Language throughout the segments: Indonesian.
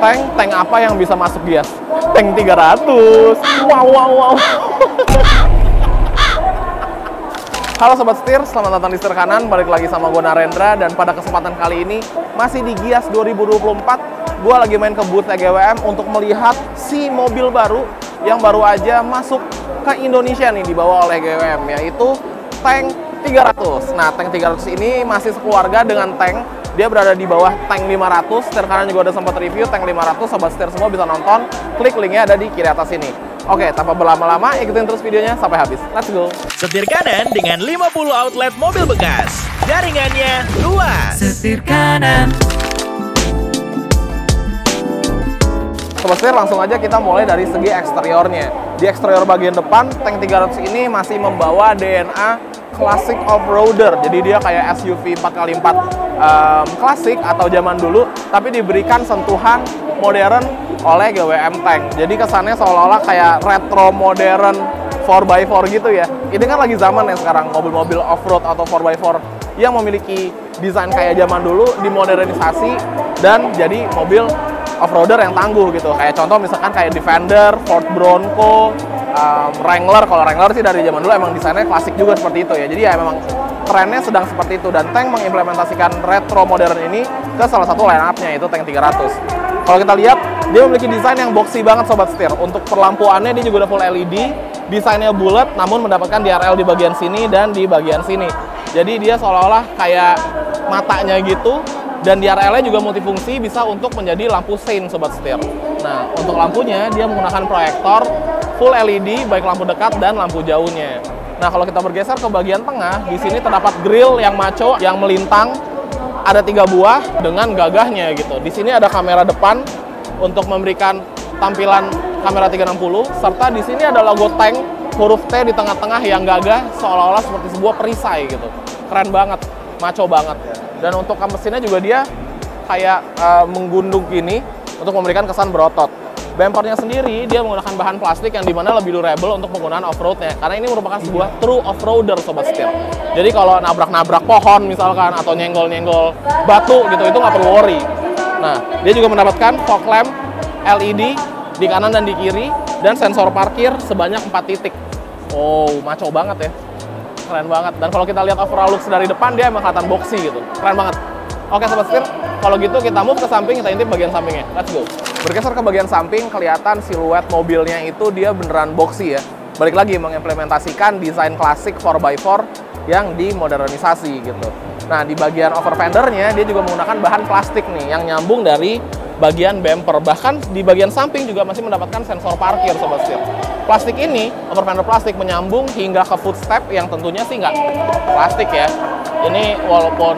Tank apa yang bisa masuk Gias? Tank 300. Wow. Halo Sobat Setir, selamat datang di Setir Kanan. Balik lagi sama gue Narendra. Dan pada kesempatan kali ini, masih di Gias 2024, gue lagi main ke booth GWM untuk melihat si mobil baru yang baru aja masuk ke Indonesia nih, dibawa oleh GWM, yaitu Tank 300. Nah, Tank 300 ini masih sekeluarga dengan Tank. Dia berada di bawah Tank 500. Setir Kanan juga udah sempat review Tank 500. Sobat Setir semua bisa nonton. Klik linknya ada di kiri atas ini. Oke, tanpa berlama-lama, ikutin terus videonya sampai habis. Let's go! Setir Kanan dengan 50 outlet mobil bekas. Jaringannya luas. Setir Kanan. Sobat Setir, langsung aja kita mulai dari segi eksteriornya. Di eksterior bagian depan, Tank 300 ini masih membawa DNA klasik off-roader. Jadi dia kayak SUV 4x4 klasik atau zaman dulu, tapi diberikan sentuhan modern oleh GWM Tank. Jadi kesannya seolah-olah kayak retro modern 4x4 gitu ya. Ini kan lagi zaman ya sekarang, mobil-mobil off-road atau 4x4 yang memiliki desain kayak zaman dulu dimodernisasi dan jadi mobil off-roader yang tangguh gitu. Kayak contoh misalkan kayak Defender, Ford Bronco, Wrangler. Kalau Wrangler sih dari zaman dulu emang desainnya klasik juga seperti itu ya. Jadi ya memang trennya sedang seperti itu, dan Tank mengimplementasikan retro modern ini ke salah satu line up-nya, yaitu Tank 300. Kalau kita lihat, dia memiliki desain yang boxy banget Sobat Setir. Untuk perlampuannya dia juga udah full LED, desainnya bulat namun mendapatkan DRL di bagian sini dan di bagian sini. Jadi dia seolah-olah kayak matanya gitu, dan DRL-nya juga multifungsi, bisa untuk menjadi lampu sein Sobat Setir. Nah, untuk lampunya dia menggunakan proyektor full LED, baik lampu dekat dan lampu jauhnya. Nah, kalau kita bergeser ke bagian tengah, di sini terdapat grill yang maco yang melintang, ada 3 buah dengan gagahnya gitu. Di sini ada kamera depan untuk memberikan tampilan kamera 360, serta di sini ada logo Tank huruf T di tengah-tengah yang gagah seolah-olah seperti sebuah perisai gitu. Keren banget, maco banget. Dan untuk mesinnya juga dia kayak menggundung gini untuk memberikan kesan berotot. Bumpernya sendiri dia menggunakan bahan plastik yang dimana lebih durable untuk penggunaan off-roadnya, karena ini merupakan sebuah true off-roader Sobat Setir. Jadi kalau nabrak-nabrak pohon misalkan atau nyenggol-nyenggol batu gitu, itu nggak perlu worry. Nah, dia juga mendapatkan fog lamp LED di kanan dan di kiri, dan sensor parkir sebanyak 4 titik. Oh, maco banget ya, keren banget. Dan kalau kita lihat overall looks dari depan, dia emang kelihatan boxy gitu, keren banget. Oke Sobat Setir, kalau gitu kita move ke samping, kita intip bagian sampingnya. Let's go. Bergeser ke bagian samping, kelihatan siluet mobilnya itu dia beneran boxy ya. Balik lagi mengimplementasikan desain klasik 4x4 yang dimodernisasi gitu. Nah, di bagian over fendernya dia juga menggunakan bahan plastik nih yang nyambung dari bagian bumper. Bahkan di bagian samping juga masih mendapatkan sensor parkir Sobat Setir. Plastik ini, over fender plastik, menyambung hingga ke footstep yang tentunya sih nggak plastik ya. Ini walaupun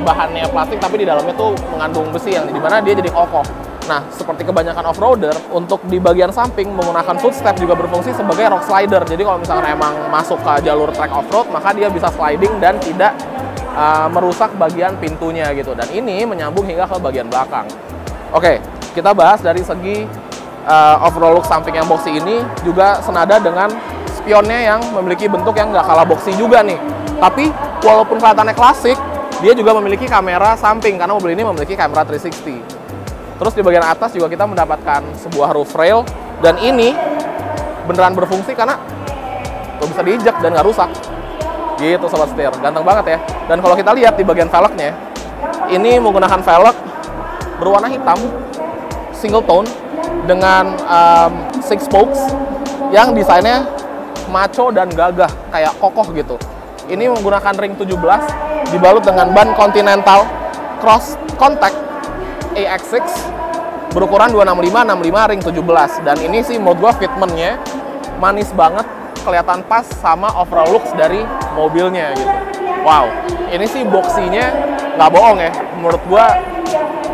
bahannya plastik, tapi di dalamnya tuh mengandung besi yang dimana dia jadi kokoh. Nah, seperti kebanyakan off-roader, untuk di bagian samping menggunakan footstep juga berfungsi sebagai rock slider. Jadi kalau misalkan emang masuk ke jalur track off-road, maka dia bisa sliding dan tidak merusak bagian pintunya gitu. Dan ini menyambung hingga ke bagian belakang. Oke, kita bahas dari segi overall look samping yang boxy ini, juga senada dengan spionnya yang memiliki bentuk yang nggak kalah boxy juga nih. Tapi walaupun kelihatannya klasik, dia juga memiliki kamera samping karena mobil ini memiliki kamera 360. Terus di bagian atas juga kita mendapatkan sebuah roof rail, dan ini beneran berfungsi karena tuh bisa diinjak dan nggak rusak. Gitu Sobat Setir, ganteng banget ya. Dan kalau kita lihat di bagian velgnya, ini menggunakan velg berwarna hitam, single tone dengan 6 spokes yang desainnya maco dan gagah, kayak kokoh gitu. Ini menggunakan ring 17 dibalut dengan ban Continental Cross Contact AX6 berukuran 265/65 ring 17. Dan ini sih menurut gua fitmentnya manis banget, kelihatan pas sama overall looks dari mobilnya gitu. Wow, ini sih boxinya nggak bohong ya, menurut gua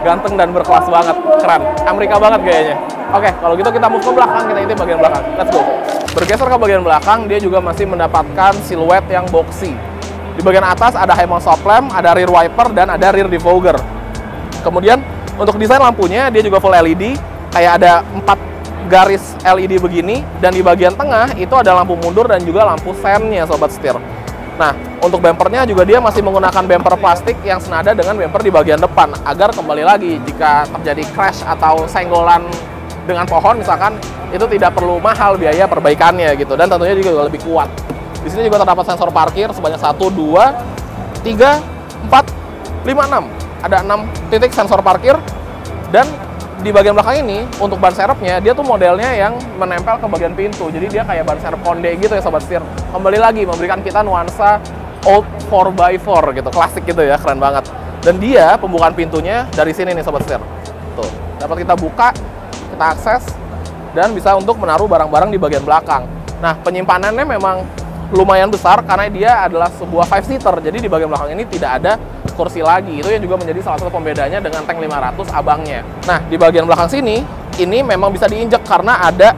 ganteng dan berkelas banget, keren, Amerika banget gayanya. Oke, kalau gitu kita move ke belakang, kita intip bagian belakang. Let's go. Bergeser ke bagian belakang, dia juga masih mendapatkan siluet yang boxy. Di bagian atas ada high mount stop lamp, ada rear wiper, dan ada rear defogger. Kemudian untuk desain lampunya dia juga full LED, kayak ada 4 garis LED begini, dan di bagian tengah itu ada lampu mundur dan juga lampu sennya Sobat Setir. Nah, untuk bumpernya juga dia masih menggunakan bumper plastik yang senada dengan bumper di bagian depan, agar kembali lagi jika terjadi crash atau senggolan dengan pohon misalkan, itu tidak perlu mahal biaya perbaikannya gitu, dan tentunya juga lebih kuat. Di sini juga terdapat sensor parkir sebanyak 1, 2, 3, 4, 5, 6. Ada 6 titik sensor parkir, dan di bagian belakang ini untuk ban serepnya dia tuh modelnya yang menempel ke bagian pintu, jadi dia kayak ban serep konde gitu ya sobat setir. Kembali lagi memberikan kita nuansa old 4x4 gitu, klasik gitu ya, keren banget. Dan dia pembukaan pintunya dari sini nih sobat setir, tuh dapat kita buka, kita akses, dan bisa untuk menaruh barang-barang di bagian belakang. Nah, penyimpanannya memang lumayan besar karena dia adalah sebuah 5-seater, jadi di bagian belakang ini tidak ada kursi lagi. Itu yang juga menjadi salah satu pembedanya dengan tank 500 abangnya. Nah, di bagian belakang sini ini memang bisa diinjek karena ada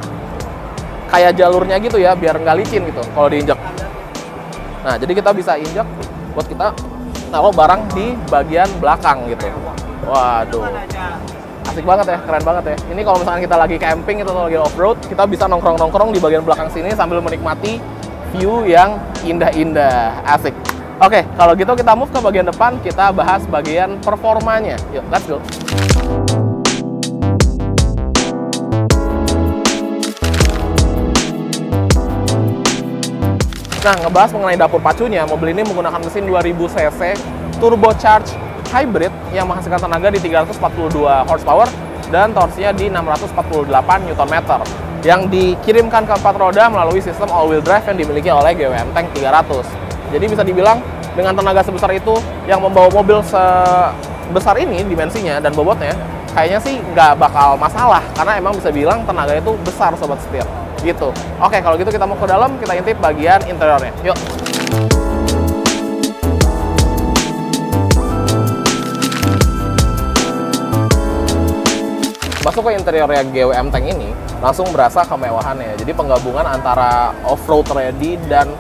kayak jalurnya gitu ya, biar nggak licin gitu kalau diinjek. Nah, jadi kita bisa injek buat kita naruh barang di bagian belakang gitu. Waduh, asik banget ya, keren banget ya. Ini kalau misalkan kita lagi camping atau lagi off-road, kita bisa nongkrong-nongkrong di bagian belakang sini sambil menikmati view yang indah-indah, asik. Oke, kalau gitu kita move ke bagian depan, kita bahas bagian performanya. Yuk, let's go. Nah, ngebahas mengenai dapur pacunya, mobil ini menggunakan mesin 2000 cc turbocharged hybrid yang menghasilkan tenaga di 342 horsepower dan torsinya di 648 Nm yang dikirimkan ke 4 roda melalui sistem all-wheel drive yang dimiliki oleh GWM Tank 300. Jadi bisa dibilang dengan tenaga sebesar itu yang membawa mobil sebesar ini dimensinya dan bobotnya, kayaknya sih nggak bakal masalah karena emang bisa bilang tenaga itu besar sobat setir gitu. Oke, kalau gitu kita mau ke dalam, kita intip bagian interiornya. Yuk. Masuk ke interiornya GWM Tank ini, langsung berasa kemewahannya. Jadi penggabungan antara off-road ready dan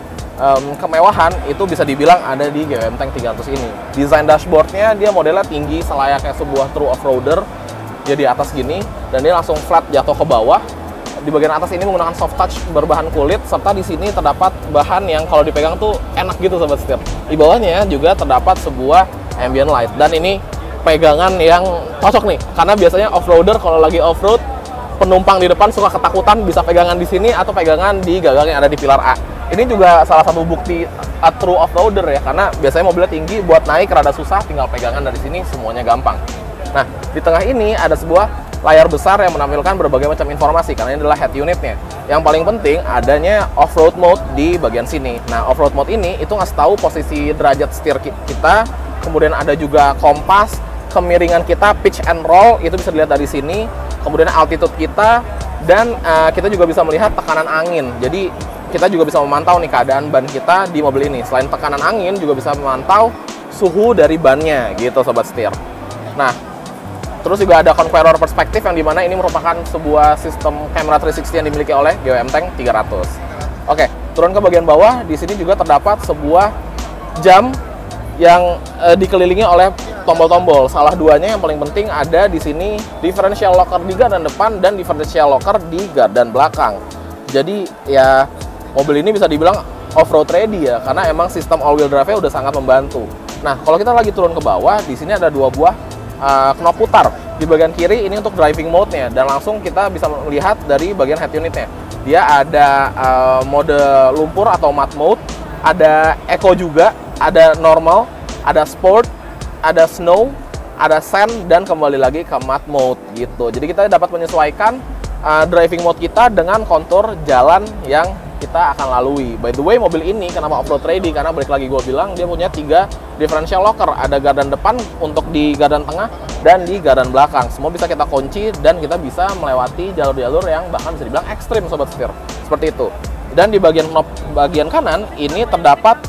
kemewahan itu bisa dibilang ada di GWM Tank 300 ini. Desain dashboardnya dia modelnya tinggi selayaknya sebuah true off-roader. Dia di atas gini, dan dia langsung flat jatuh ke bawah. Di bagian atas ini menggunakan soft touch berbahan kulit, serta di sini terdapat bahan yang kalau dipegang tuh enak gitu sobat setir. Di bawahnya juga terdapat sebuah ambient light, dan ini pegangan yang cocok nih, karena biasanya off-roader kalau lagi off-road, penumpang di depan suka ketakutan bisa pegangan di sini atau pegangan di gagang yang ada di pilar A. Ini juga salah satu bukti a true off-roader ya, karena biasanya mobilnya tinggi, buat naik rada susah, tinggal pegangan dari sini semuanya gampang. Nah, di tengah ini ada sebuah layar besar yang menampilkan berbagai macam informasi, karena ini adalah head unitnya. Yang paling penting adanya off-road mode di bagian sini. Nah, off-road mode ini itu ngasih tahu posisi derajat setir kita, kemudian ada juga kompas, kemiringan kita, pitch and roll, itu bisa dilihat dari sini, kemudian altitude kita, dan kita juga bisa melihat tekanan angin. Jadi kita juga bisa memantau nih keadaan ban kita di mobil ini. Selain tekanan angin, juga bisa memantau suhu dari bannya gitu sobat setir. Nah, terus juga ada conqueror perspektif yang dimana ini merupakan sebuah sistem kamera 360 yang dimiliki oleh GWM Tank 300. Oke, turun ke bagian bawah, di sini juga terdapat sebuah jam yang dikelilingi oleh tombol-tombol. Salah duanya yang paling penting ada di sini differential locker di gardan depan dan differential locker di gardan belakang. Jadi ya mobil ini bisa dibilang off-road ready ya, karena emang sistem all-wheel drive-nya udah sangat membantu. Nah, kalau kita lagi turun ke bawah, di sini ada dua buah knop putar. Di bagian kiri ini untuk driving mode-nya, dan langsung kita bisa melihat dari bagian head unit-nya. Dia ada mode lumpur atau matte mode, ada eco juga, ada normal, ada sport, ada snow, ada sand, dan kembali lagi ke matte mode gitu. Jadi kita dapat menyesuaikan driving mode kita dengan kontur jalan yang kita akan lalui. By the way, mobil ini kenapa off-road ready? Karena balik lagi gue bilang, dia punya 3 differential locker. Ada gardan depan untuk di gardan tengah dan di gardan belakang. Semua bisa kita kunci dan kita bisa melewati jalur-jalur yang bahkan bisa dibilang ekstrim sobat setir. Seperti itu. Dan di bagian knob bagian kanan ini terdapat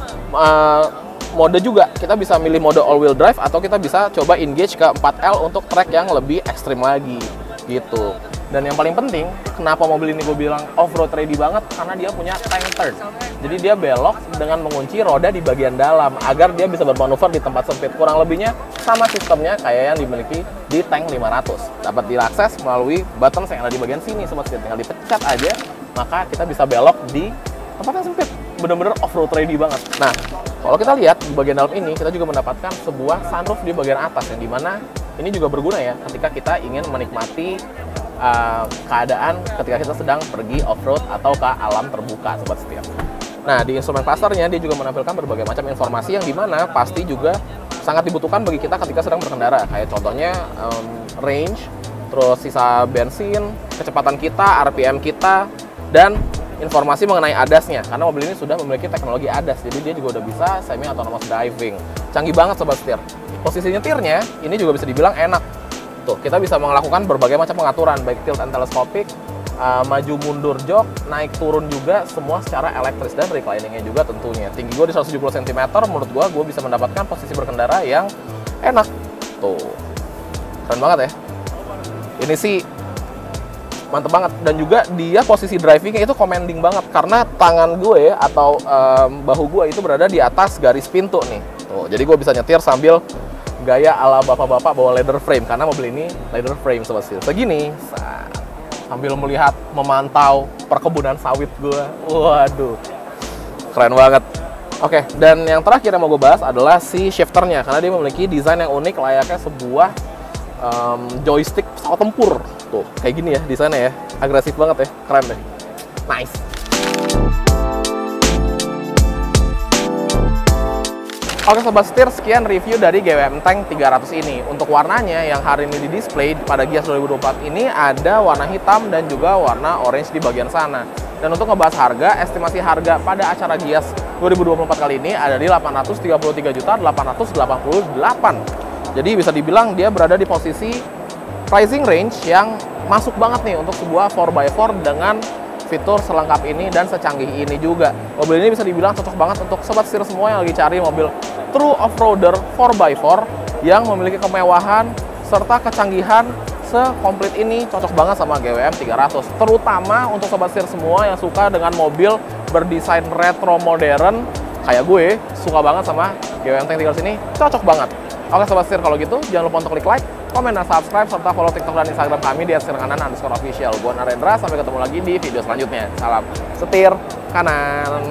mode juga. Kita bisa milih mode all-wheel drive atau kita bisa coba engage ke 4L untuk track yang lebih ekstrim lagi gitu. Dan yang paling penting, kenapa mobil ini gue bilang off-road ready banget, karena dia punya tank turn. Jadi dia belok dengan mengunci roda di bagian dalam agar dia bisa bermanuver di tempat sempit. Kurang lebihnya sama sistemnya kayak yang dimiliki di Tank 500. Dapat diakses melalui buttons yang ada di bagian sini sobat setir. Tinggal dipencet aja, maka kita bisa belok di tempat yang sempit. bener-bener off-road ready banget. Nah, kalau kita lihat di bagian dalam ini, kita juga mendapatkan sebuah sunroof di bagian atas, yang dimana ini juga berguna ya ketika kita ingin menikmati keadaan ketika kita sedang pergi off-road atau ke alam terbuka, sobat setir. Nah, di instrumen clusternya dia juga menampilkan berbagai macam informasi yang dimana pasti juga sangat dibutuhkan bagi kita ketika sedang berkendara. Kayak contohnya range, terus sisa bensin, kecepatan kita, RPM kita, dan informasi mengenai ADAS-nya. Karena mobil ini sudah memiliki teknologi ADAS, jadi dia juga udah bisa semi autonomous driving. Canggih banget sobat setir. Posisi nyetirnya ini juga bisa dibilang enak. Tuh, kita bisa melakukan berbagai macam pengaturan, baik tilt and telescopic, maju mundur jok, naik turun juga, semua secara elektris, dan recliningnya juga tentunya. Tinggi gue di 170 cm, menurut gue bisa mendapatkan posisi berkendara yang enak. Tuh, keren banget ya. Ini sih mantep banget, dan juga dia posisi drivingnya itu commanding banget karena tangan gue atau bahu gue itu berada di atas garis pintu nih. Tuh, jadi gue bisa nyetir sambil gaya ala bapak-bapak bawa leather frame, karena mobil ini leather frame sobat setir. Segini, sambil melihat, memantau perkebunan sawit gue. Waduh, keren banget. Oke, dan yang terakhir yang mau gue bahas adalah si shifternya, karena dia memiliki desain yang unik layaknya sebuah joystick pesawat tempur. Tuh, kayak gini ya desainnya ya, agresif banget ya, keren deh. Nice. Oke sobat setir, sekian review dari GWM Tank 300 ini. Untuk warnanya yang hari ini di display pada Gias 2024 ini ada warna hitam dan juga warna orange di bagian sana. Dan untuk ngebahas harga, estimasi harga pada acara Gias 2024 kali ini ada di 833.888. Jadi bisa dibilang dia berada di posisi pricing range yang masuk banget nih untuk sebuah 4x4 dengan fitur selengkap ini dan secanggih ini juga. Mobil ini bisa dibilang cocok banget untuk sobat setir semua yang lagi cari mobil true off-roader 4x4 yang memiliki kemewahan serta kecanggihan sekomplit ini. Cocok banget sama GWM 300, terutama untuk sobat setir semua yang suka dengan mobil berdesain retro modern kayak gue, suka banget sama GWM Tank 300 ini, cocok banget. Oke sobat setir, kalau gitu jangan lupa untuk klik like, komen, dan subscribe, serta follow TikTok dan Instagram kami di @setirkanan_official. Gua Narendra, sampai ketemu lagi di video selanjutnya. Salam setir kanan.